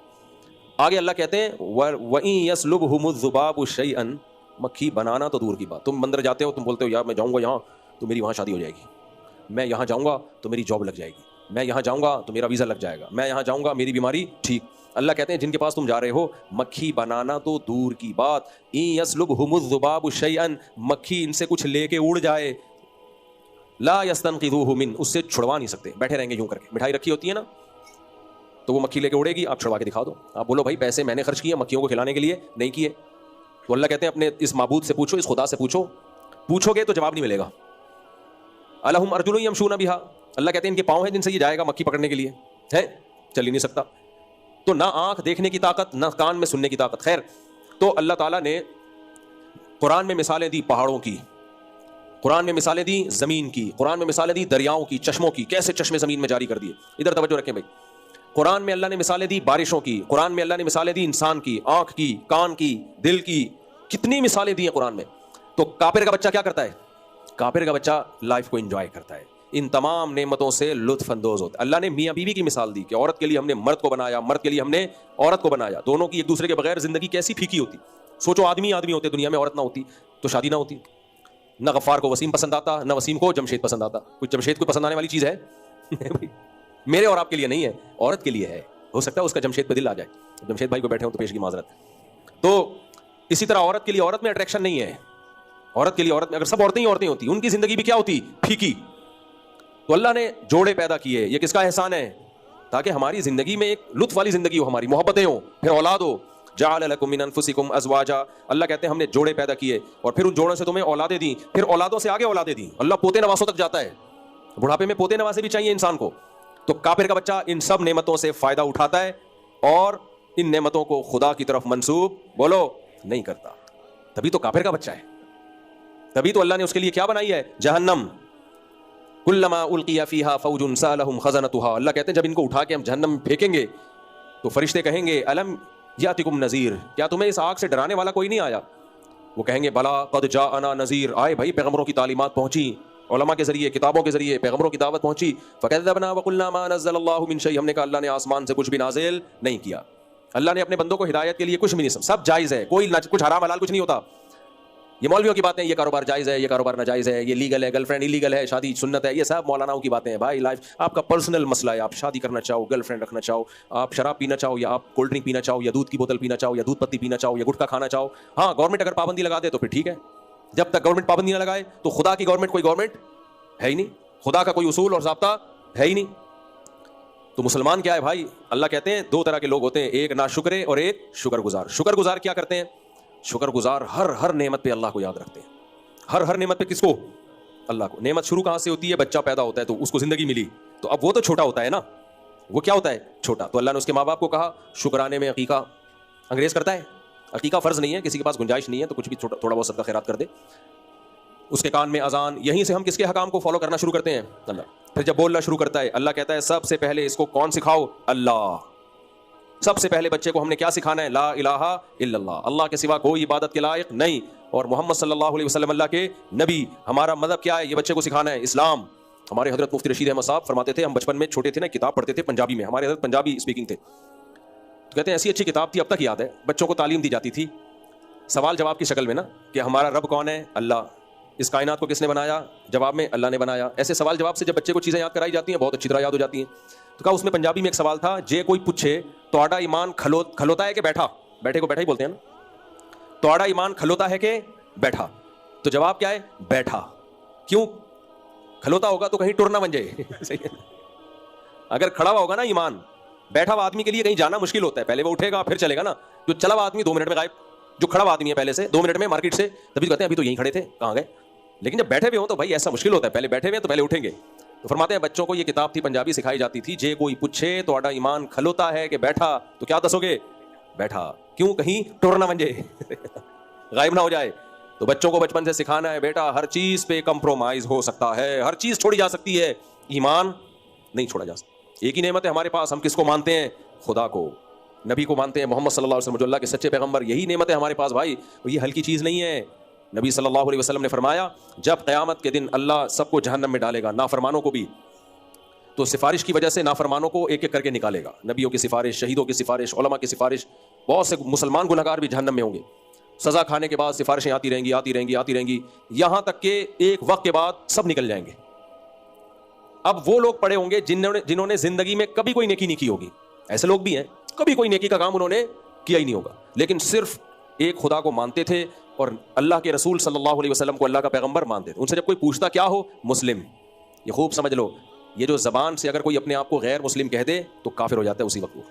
آگے اللہ کہتے ہیں وَإِن يَسْلُبْهُمُ الذُّبَابُ شَيْئًا, مکھی بنانا تو دور کی بات. تم مندر جاتے ہو, تم بولتے ہو یار میں جاؤں گا یہاں تو میری وہاں شادی ہو جائے گی, میں یہاں جاؤں گا تو میری جاب لگ جائے گی, میں یہاں جاؤں گا تو میرا ویزا لگ جائے گا, میں یہاں جاؤں گا میری بیماری ٹھیک. اللہ کہتے ہیں جن کے پاس تم جا رہے ہو مکھی بنانا تو دور کی بات, ان یسلبہم الذباب شیئا, مکھی ان سے کچھ لے کے اڑ جائے, لا یستنقذوہ من, اس سے چھڑوا نہیں سکتے. بیٹھے رہیں گے یوں کر کے, مٹھائی رکھی ہوتی ہے نا تو وہ مکھی لے کے اڑے گی, آپ چھڑوا کے دکھا دو. آپ بولو بھائی پیسے میں نے خرچ کیے مکھیوں کو کھلانے کے لیے, نہیں کیے. تو اللہ کہتے ہیں اپنے اس معبود سے پوچھو, اس خدا سے پوچھو, پوچھو گے تو جواب نہیں ملے گا. الہم ارجل یمشون بہا, اللہ کہتے ہیں ان کے پاؤں ہیں جن سے یہ جائے گا مکھی پکڑنے کے لیے, ہے چل ہی نہیں سکتا. تو نہ آنکھ دیکھنے کی طاقت, نہ کان میں سننے کی طاقت. خیر, تو اللہ تعالیٰ نے قرآن میں مثالیں دی پہاڑوں کی, قرآن میں مثالیں دی زمین کی, قرآن میں مثالیں دی دریاؤں کی, چشموں کی, کیسے چشمے زمین میں جاری کر دیے. ادھر توجہ رکھیں بھائی. قرآن میں اللہ نے مثالیں دی بارشوں کی, قرآن میں اللہ نے مثالیں دی انسان کی, آنکھ کی, کان کی, دل کی, کتنی مثالیں دی ہیں قرآن میں. تو کافر کا بچہ کیا کرتا ہے؟ کافر کا بچہ لائف کو انجوائے کرتا ہے, ان تمام نعمتوں سے لطف اندوز ہوتا ہے. اللہ نے میاں بیوی کی مثال دی کہ عورت کے لیے ہم نے مرد کو بنایا, مرد کے لیے ہم نے عورت کو بنایا, دونوں کی ایک دوسرے کے بغیر زندگی کیسی پھیکی ہوتی. سوچو آدمی ہوتے دنیا میں, عورت نہ ہوتی تو شادی نہ ہوتی. نہ غفار کو وسیم پسند آتا, نہ وسیم کو جمشید پسند آتا. کچھ جمشید کو پسند آنے والی چیز ہے میرے اور آپ کے لیے نہیں ہے, عورت کے لیے ہے. ہو سکتا ہے اس کا جمشید پہ دل آ جائے, جمشید بھائی کو بیٹھے ہوں تو پیش کی معذرت. تو اسی طرح عورت کے لیے عورت میں اٹریکشن نہیں ہے, عورت کے لیے عورت میں, اگر سب عورتیں ہی عورتیں ہوتی ان کی زندگی بھی کیا ہوتی, پھیکی. تو اللہ نے جوڑے پیدا کیے, یہ کس کا احسان ہے؟ تاکہ ہماری زندگی میں ایک لطف والی زندگی ہو, ہماری محبتیں ہوں, پھر اولاد ہو. جعل لکم من انفسکم ازواجا, اللہ کہتے ہیں ہم نے جوڑے پیدا کیے اور پھر ان جوڑوں سے تمہیں اولادیں دیں, پھر اولادوں سے آگے اولادیں دیں. اللہ پوتے نواسوں تک جاتا ہے, بڑھاپے میں پوتے نواسے بھی چاہیے انسان کو. تو کافر کا بچہ ان سب نعمتوں سے فائدہ اٹھاتا ہے اور ان نعمتوں کو خدا کی طرف منسوب بولو نہیں کرتا, تبھی تو کافر کا بچہ ہے. تبھی تو اللہ نے اس کے لیے کیا بنائی ہے, جہنم. کلما القی فیہا فوج سألہم خزنتہا, اللہ کہتے ہیں جب ان کو اٹھا کے ہم جہنم میں پھینکیں گے تو فرشتے کہیں گے الم یاتکم نذیر, کیا تمہیں اس آگ سے ڈرانے والا کوئی نہیں آیا؟ وہ کہیں گے بلا قد جاءنا نذیر, آئے بھائی پیغمبروں کی تعلیمات پہنچی, علماء کے ذریعے, کتابوں کے ذریعے پیغمبروں کی دعوت پہنچی. فکذبنا وقلنا ما نزل اللہ من شیء, ہم نے کہا اللہ نے آسمان سے کچھ بھی نازل نہیں کیا. اللہ نے اپنے بندوں کو ہدایت کے لیے کچھ بھی نہیں, سب جائز ہے, کوئی کچھ حرام حلال کچھ نہیں ہوتا. یہ مولویوں کی باتیں, یہ کاروبار جائز ہے, یہ کاروبار ناجائز ہے, یہ لیگل ہے, گرل فرینڈ ایلیگل ہے, شادی سنت ہے, یہ سب مولاناؤں کی باتیں ہیں. بھائی لائف آپ کا پرسنل مسئلہ ہے, آپ شادی کرنا چاہو, گرل فرینڈ رکھنا چاہو, آپ شراب پینا چاہو یا آپ کولڈ ڈرنک پینا چاہو یا دودھ کی بوتل پینا چاہو یا دودھ پتی پینا چاہو یا گٹکا کھانا چاہو, ہاں گورنمنٹ اگر پابندی لگا دے تو پھر ٹھیک ہے. جب تک گورنمنٹ پابندی نہ لگائے تو خدا کی گورنمنٹ کوئی گورنمنٹ ہے ہی نہیں, خدا کا کوئی اصول اور ضابطہ ہے ہی نہیں. تو مسلمان کیا ہے بھائی؟ اللہ کہتے ہیں دو طرح کے لوگ ہوتے ہیں, ایک ناشکرے اور ایک شکر گزار. شکر گزار کیا کرتے ہیں؟ شکر گزار ہر نعمت پہ اللہ کو یاد رکھتے ہیں. ہر نعمت پہ کس کو؟ اللہ کو. نعمت شروع کہاں سے ہوتی ہے؟ بچہ پیدا ہوتا ہے تو اس کو زندگی ملی, تو اب وہ تو چھوٹا ہوتا ہے نا, وہ کیا ہوتا ہے؟ چھوٹا. تو اللہ نے اس کے ماں باپ کو کہا شکرانے میں عقیقہ انگریز کرتا ہے. عقیقہ فرض نہیں ہے, کسی کے پاس گنجائش نہیں ہے تو کچھ بھی تھوڑا بہت صدقہ خیرات کر دے. اس کے کان میں اذان, یہیں سے ہم کس کے حکام کو فالو کرنا شروع کرتے ہیں؟ اللہ. پھر جب بولنا شروع کرتا ہے اللہ کہتا ہے سب سے پہلے اس کو کون سکھاؤ؟ اللہ. سب سے پہلے بچے کو ہم نے کیا سکھانا ہے؟ لا الہ الا اللہ, اللہ کے سوا کوئی عبادت کے لائق نہیں, اور محمد صلی اللہ علیہ وسلم اللہ کے نبی. ہمارا مذہب کیا ہے؟ یہ بچے کو سکھانا ہے اسلام. ہمارے حضرت مفتی رشید احمد صاحب فرماتے تھے, ہم بچپن میں چھوٹے تھے نا, کتاب پڑھتے تھے پنجابی میں, ہمارے حضرت پنجابی اسپیکنگ تھے, تو کہتے ہیں ایسی اچھی کتاب تھی, اب تک یاد ہے. بچوں کو تعلیم دی جاتی تھی سوال جواب کی شکل میں نا, کہ ہمارا رب کون ہے؟ اللہ. اس کائنات کو کس نے بنایا؟ جواب میں اللہ نے بنایا. ایسے سوال جواب سے جب بچے کو چیزیں یاد کرائی جاتی ہیں بہت اچھی طرح یاد ہو جاتی ہیں. تو کہا اس میں پنجابی میں ایک سوال تھا, جے کوئی پوچھے توڑا ایمان کھلوتا ہے کہ بیٹھا؟ بیٹھے کو بیٹھا ہی بولتے ہیں نا. توڑا ایمان کھلوتا ہے کہ بیٹھا؟ تو جواب کیا ہے؟ بیٹھا. کیوں؟ کھلوتا ہوگا تو کہیں ٹر نہ بن جائے. اگر کھڑا ہوا ہوگا نا ایمان, بیٹھا ہوا آدمی کے لیے کہیں جانا مشکل ہوتا ہے, پہلے وہ اٹھے گا پھر چلے گا نا. جو چلا ہوا آدمی 2 منٹ میں غائب, جو کھڑا ہوا آدمی ہے پہلے سے 2 منٹ میں مارکیٹ سے, تبھی تو کہتے ہیں ابھی تو یہیں کھڑے تھے, کہاں گئے. لیکن جب بیٹھے ہوئے ہوں تو بھائی ایسا مشکل ہوتا ہے, پہلے بیٹھے ہوئے تو پہلے اٹھیں گے. تو فرماتے ہیں بچوں کو یہ کتاب تھی پنجابی سکھائی جاتی تھی, جے کوئی پوچھے توڑا ایمان کھلوتا ہے کہ بیٹھا, تو کیا دسو گے؟ بیٹھا. کیوں؟ کہیں ٹر نہ بن جائے, غائب نہ ہو جائے. تو بچوں کو بچپن سے سکھانا ہے بیٹا ہر چیز پہ کمپرومائز ہو سکتا ہے, ہر چیز چھوڑی جا سکتی ہے, ایمان نہیں چھوڑا جا سکتا. ایک ہی نعمت ہے ہمارے پاس, ہم کس کو مانتے ہیں؟ خدا کو, نبی کو مانتے ہیں, محمد صلی اللہ علیہ وسلم جو اللہ کے سچے پیغمبر. یہی نعمت ہے ہمارے پاس بھائی, اور یہ ہلکی چیز نہیں ہے. نبی صلی اللہ علیہ وسلم نے فرمایا جب قیامت کے دن اللہ سب کو جہنم میں ڈالے گا, نافرمانوں کو بھی, تو سفارش کی وجہ سے نافرمانوں کو ایک ایک کر کے نکالے گا. نبیوں کی سفارش, شہیدوں کی سفارش, علماء کی سفارش, بہت سے مسلمان گنہگار بھی جہنم میں ہوں گے. سزا کھانے کے بعد سفارشیں آتی رہیں گی آتی رہیں گی آتی رہیں گی، یہاں تک کہ ایک وقت کے بعد سب نکل جائیں گے۔ اب وہ لوگ پڑے ہوں گے جنہوں نے زندگی میں کبھی کوئی نیکی نہیں کی ہوگی، ایسے لوگ بھی ہیں کبھی کوئی نیکی کا کام انہوں نے کیا ہی نہیں ہوگا، لیکن صرف ایک خدا کو مانتے تھے اور اللہ کے رسول صلی اللہ علیہ وسلم کو اللہ کا پیغمبر مانتے تھے۔ ان سے جب کوئی پوچھتا کیا ہو، مسلم، یہ خوب سمجھ لو، یہ جو زبان سے اگر کوئی اپنے آپ کو غیر مسلم کہہ دے تو کافر ہو جاتا ہے اسی وقت۔ وہ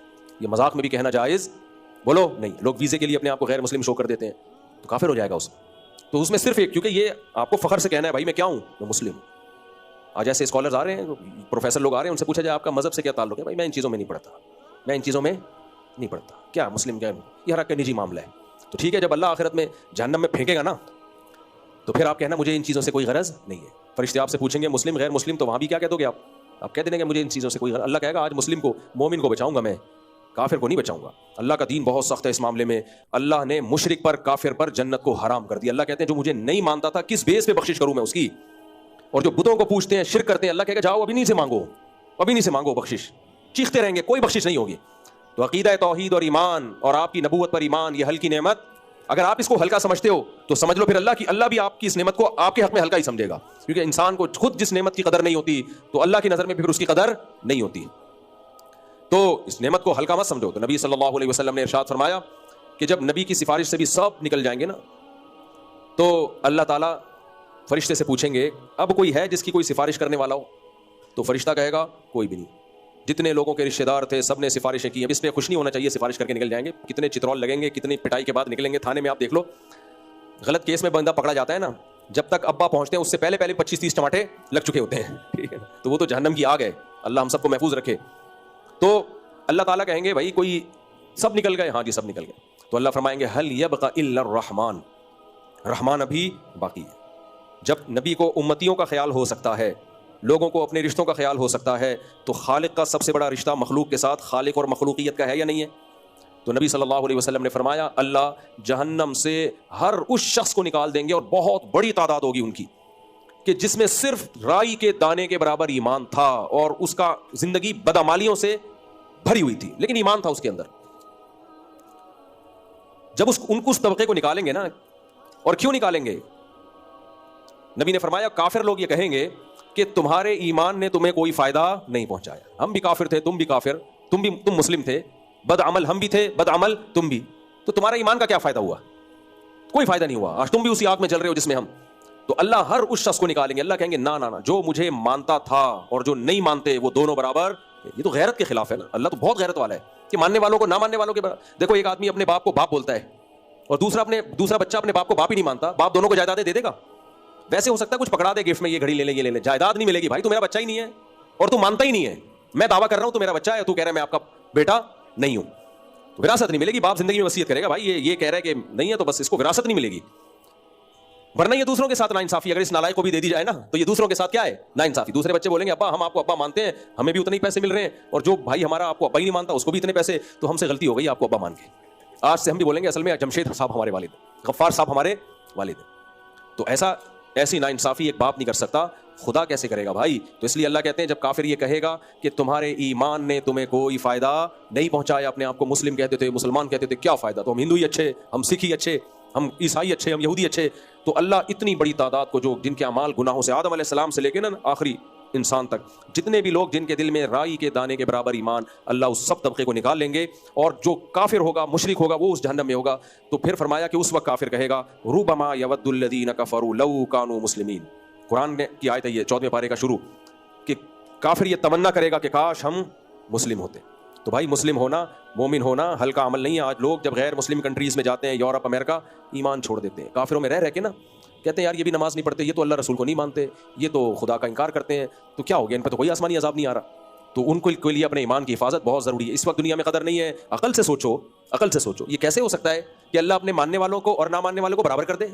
یہ مذاق میں بھی کہنا جائز بولو نہیں، لوگ ویزے کے لیے اپنے آپ کو غیر مسلم شو کر دیتے ہیں تو کافر ہو جائے گا اس میں۔ تو اس میں صرف ایک، کیونکہ یہ آپ کو فخر سے کہنا ہے بھائی میں کیا ہوں، میں مسلم ہوں۔ آج ایسے اسکالرز آ رہے ہیں، پروفیسر لوگ آ رہے ہیں، ان سے پوچھا جائے آپ کا مذہب سے کیا تعلق ہے، بھائی میں ان چیزوں میں نہیں پڑھتا، میں ان چیزوں میں نہیں پڑھتا، کیا مسلم کیا، یہ ہر ایک کا نجی معاملہ ہے۔ تو ٹھیک ہے، جب اللہ آخرت میں جہنم میں پھینکے گا نا تو پھر آپ کہنا مجھے ان چیزوں سے کوئی غرض نہیں ہے۔ فرشتے آپ سے پوچھیں گے مسلم غیر مسلم، تو وہاں بھی کیا کہہ دو گے آپ کہہ دیں گے مجھے ان چیزوں سے کوئی غرض۔ اللہ کہے گا آج مسلم کو، مومن کو بچاؤں گا میں، کافر کو نہیں بچاؤں گا۔ اللہ کا دین بہت سخت ہے اس معاملے میں، اللہ نے مشرک پر کافر پر جنت کو حرام کر دیا۔ اللہ کہتے ہیں جو مجھے نہیں مانتا تھا کس بیس پہ بخشش کروں میں اس کی، اور جو بتوں کو پوچھتے ہیں شرک کرتے ہیں اللہ کہے گا جاؤ ابھی نہیں سے مانگو، ابھی نہیں سے مانگو بخشش، چیختے رہیں گے کوئی بخشش نہیں ہوگی۔ تو عقیدہ توحید اور ایمان اور آپ کی نبوت پر ایمان، یہ ہلکی نعمت، اگر آپ اس کو ہلکا سمجھتے ہو تو سمجھ لو پھر اللہ بھی آپ کی اس نعمت کو آپ کے حق میں ہلکا ہی سمجھے گا، کیونکہ انسان کو خود جس نعمت کی قدر نہیں ہوتی تو اللہ کی نظر میں پھر اس کی قدر نہیں ہوتی۔ تو اس نعمت کو ہلکا مت سمجھو۔ تو نبی صلی اللہ علیہ وسلم نے ارشاد فرمایا کہ جب نبی کی سفارش سے بھی سب نکل جائیں گے نا تو اللہ تعالیٰ فرشتے سے پوچھیں گے اب کوئی ہے جس کی کوئی سفارش کرنے والا ہو؟ تو فرشتہ کہے گا کوئی بھی نہیں، جتنے لوگوں کے رشتہ دار تھے سب نے سفارشیں کی ہیں، اس پہ خوش نہیں ہونا چاہیے، سفارش کر کے نکل جائیں گے، کتنے چترول لگیں گے، کتنی پٹائی کے بعد نکلیں گے۔ تھانے میں آپ دیکھ لو غلط کیس میں بندہ پکڑا جاتا ہے نا، جب تک ابا پہنچتے ہیں اس سے پہلے 25-30 ٹماٹے لگ چکے ہوتے ہیں، ٹھیک ہے، تو وہ تو جہنم کی آگ ہے، اللہ ہم سب کو محفوظ رکھے۔ تو اللہ تعالیٰ کہیں گے بھائی کوئی، سب نکل گئے؟ ہاں جی سب نکل گئے۔ تو اللہ فرمائیں گے هل يبقى الا الرحمن، رحمان ابھی باقی ہے۔ جب نبی کو امتیوں کا خیال ہو سکتا ہے، لوگوں کو اپنے رشتوں کا خیال ہو سکتا ہے، تو خالق کا سب سے بڑا رشتہ مخلوق کے ساتھ خالق اور مخلوقیت کا ہے یا نہیں ہے؟ تو نبی صلی اللہ علیہ وسلم نے فرمایا اللہ جہنم سے ہر اس شخص کو نکال دیں گے، اور بہت بڑی تعداد ہوگی ان کی، کہ جس میں صرف رائی کے دانے کے برابر ایمان تھا اور اس کا زندگی بدعمالیوں سے بھری ہوئی تھی لیکن ایمان تھا اس کے اندر۔ جب ان کو اس طبقے کو نکالیں گے نا، اور کیوں نکالیں گے؟ نبی نے فرمایا کافر لوگ یہ کہیں گے کہ تمہارے ایمان نے تمہیں کوئی فائدہ نہیں پہنچایا، ہم بھی کافر تھے تم بھی کافر، تم مسلم تھے، بد عمل ہم بھی تھے بد عمل تم بھی، تو تمہارا ایمان کا کیا فائدہ ہوا؟ کوئی فائدہ نہیں ہوا، آج تم بھی اسی آگ میں جل رہے ہو جس میں ہم۔ تو اللہ ہر اس شخص کو نکالیں گے، اللہ کہیں گے نا نا نا، جو مجھے مانتا تھا اور جو نہیں مانتے وہ دونوں برابر۔ یہ تو غیرت کے خلاف ہے نا، اللہ تو بہت غیرت والا ہے کہ ماننے والوں کو نہ ماننے والوں کے برابر۔ دیکھو ایک آدمی اپنے باپ کو باپ بولتا ہے اور دوسرا بچہ اپنے باپ کو باپ ہی نہیں مانتا، باپ دونوں کو جائیدادیں دے دے گا؟ ویسے ہو سکتا ہے کچھ پکڑا دے گفٹ میں، یہ گھڑی لے لیں یہ لے لیں، جائیداد نہیں ملے گی بھائی، تو میرا بچہ ہی نہیں ہے اور تو مانتا ہی نہیں ہے، میں دعویٰ کر رہا ہوں تو میرا بچہ ہے، تو کہہ رہا ہے میں آپ کا بیٹا نہیں ہوں، تو وراثت نہیں ملے گی۔ باپ زندگی میں وصیت کرے گا بھائی یہ کہہ رہا ہے کہ نہیں ہے تو بس اس کو وراثت نہیں ملے گی، ورنہ یہ دوسروں کے ساتھ ناانصافی، اگر اس نالائق کو بھی دے دی جائے نا تو یہ دوسروں کے ساتھ کیا ہے؟ ناانصافی۔ دوسرے بچے بولیں گے ابا ہم آپ کو ابا مانتے ہیں، ہمیں بھی اتنے ہی پیسے مل رہے ہیں، اور جو بھائی ہمارا آپ کو ابا ہی نہیں مانتا اس کو بھی اتنے پیسے، تو ہم سے غلطی ہو گئی آپ کو ابا مان کے۔ آج سے ہم بھی بولیں گے اصل میں جمشید صاحب ہمارے والد ہیں، غفار صاحب ہمارے والد ہیں۔ تو ایسی ناانصافی ایک باپ نہیں کر سکتا، خدا کیسے کرے گا بھائی؟ تو اس لیے اللہ کہتے ہیں جب کافر یہ کہے گا کہ تمہارے ایمان نے تمہیں کوئی فائدہ نہیں پہنچایا، اپنے آپ کو مسلم کہتے تھے مسلمان کہتے تھے، کیا فائدہ، تو ہم ہندو ہی اچھے، ہم سکھ ہی اچھے، ہم عیسائی اچھے، ہم یہودی اچھے۔ تو اللہ اتنی بڑی تعداد کو، جو جن کے اعمال گناہوں سے آدم علیہ السلام سے لے کے نا آخری انسان تک، جتنے بھی لوگ جن کے دل میں رائی کے دانے کے برابر ایمان، اللہ اس سب طبقے کو نکال لیں گے، اور جو کافر ہوگا مشرک ہوگا وہ اس جہنم میں ہوگا۔ تو پھر فرمایا کہ اس وقت کافر کہے گا ربما یود الذین کفروا لو کانوا مسلمین، قرآن کی آیت ہے یہ 14ویں پارے کا شروع، کہ کافر یہ تمنا کرے گا کہ کاش ہم مسلم ہوتے۔ تو بھائی مسلم ہونا، مومن ہونا ہلکا عمل نہیں ہے۔ آج لوگ جب غیر مسلم کنٹریز میں جاتے ہیں، یورپ امریکہ، ایمان چھوڑ دیتے ہیں، کافروں میں رہ کے نا کہتے ہیں یار یہ بھی نماز نہیں پڑھتے، یہ تو اللہ رسول کو نہیں مانتے، یہ تو خدا کا انکار کرتے ہیں، تو کیا ہو گیا، ان پہ تو کوئی آسمانی عذاب نہیں آ رہا۔ تو ان کے لیے اپنے ایمان کی حفاظت بہت ضروری ہے۔ اس وقت دنیا میں قدر نہیں ہے، عقل سے سوچو، یہ کیسے ہو سکتا ہے کہ اللہ اپنے ماننے والوں کو اور نہ ماننے والوں کو برابر کر دے؟